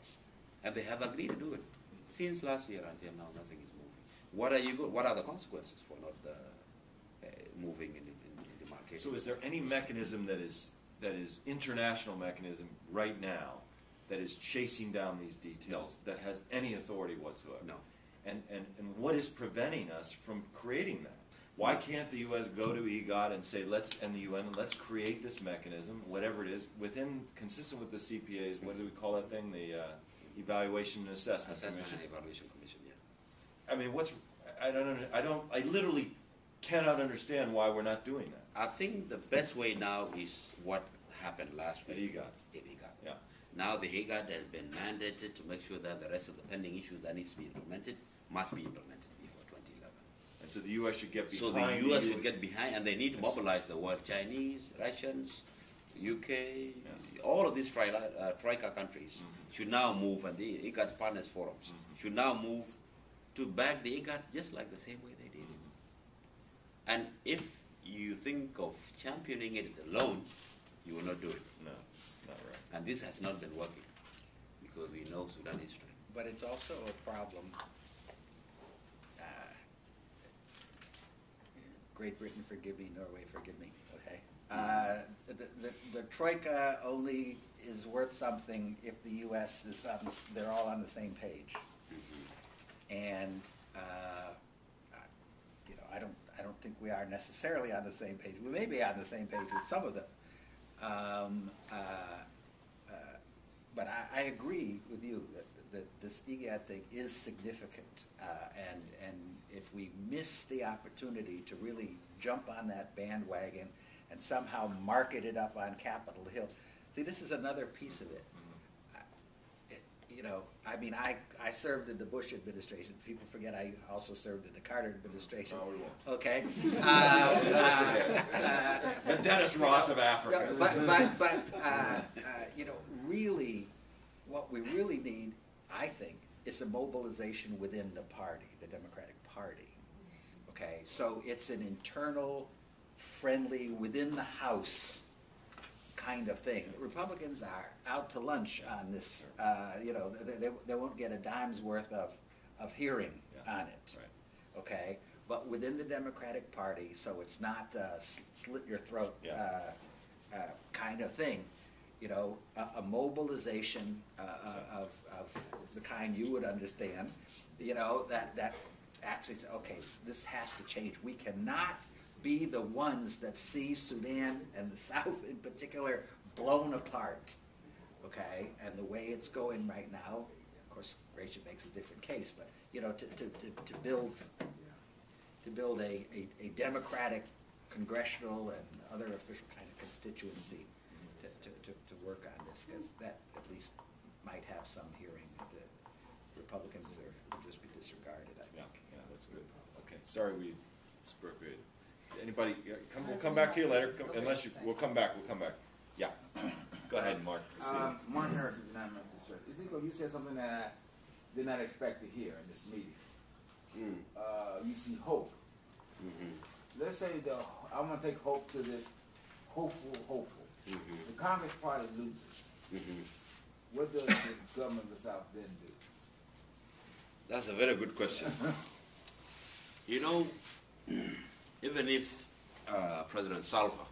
talks, and they have agreed to do it. Since last year until now, nothing is moving. What are the consequences for not moving in demarcation? So, is there any mechanism that is international mechanism right now that is chasing down these details, that has any authority whatsoever? No. And what is preventing us from creating that? Why can't the U.S. go to IGAD and say, and the UN, let's create this mechanism, whatever it is, consistent with the CPAs, what do we call that thing, the Evaluation and Assessment Commission? And Evaluation Commission, yeah. I mean, I literally cannot understand why we're not doing that. I think the best way now is what happened last week. At IGAD. At IGAD. Yeah. Now the IGAD has been mandated to make sure that the rest of the pending issues that needs to be implemented must be implemented before 2011. And so the U.S. should get behind. So the U.S. should get behind, and they need to mobilize the world: Chinese, Russians, UK, all of these Troika countries should now move, and the IGAD partners forums should now move to back the IGAD just like the same way they did it. And if you think of championing it alone, you will not do it. No, it's not right. And this has not been working because we know Sudan history. But it's also a problem. Great Britain, forgive me. Norway, forgive me. Okay. The Troika only is worth something if the U.S. is they're all on the same page. And I don't think we are necessarily on the same page. We may be on the same page with some of them. But I agree with you that this IGAD thing is significant, and if we miss the opportunity to really jump on that bandwagon and somehow market it up on Capitol Hill, see, this is another piece of it. I mean, I served in the Bush administration. People forget I also served in the Carter administration. No, we won't. Okay. The Dennis Ross of Africa. Really, what we really need, I think, is a mobilization within the party, the Democratic Party. Okay, so it's an internal, friendly, within the House kind of thing. The Republicans are out to lunch on this. They won't get a dime's worth of hearing on it. Right. Okay, but within the Democratic Party, so it's not slit your throat kind of thing. A mobilization of the kind you would understand. That actually say, okay, this has to change. We cannot be the ones that see Sudan and the South in particular blown apart, okay? And the way it's going right now, of course, Gracia makes a different case, but to build a democratic, congressional, and other official kind of constituency to work on this, because that at least might have some hearing. The Republicans will just be disregarded, I think. Yeah, that's good. Okay, sorry we expropriated. Anybody? We'll come back to you later. We'll come back. Yeah. Go ahead, Mark. Mark Harrison, United Methodist Church. Ezekiel, you said something that I did not expect to hear in this meeting. You see hope. Let's say I'm going to take hope to this hopeful. The Congress Party loses. What does the government of the South then do? That's a very good question. Even if President Salva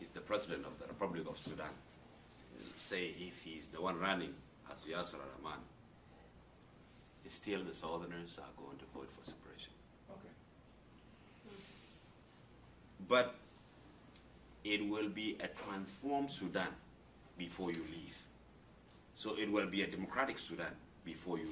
is the president of the Republic of Sudan, say if he's the one running as Yasser Rahman, still the Southerners are going to vote for separation. Okay. But it will be a transformed Sudan before you leave. So it will be a democratic Sudan before you leave.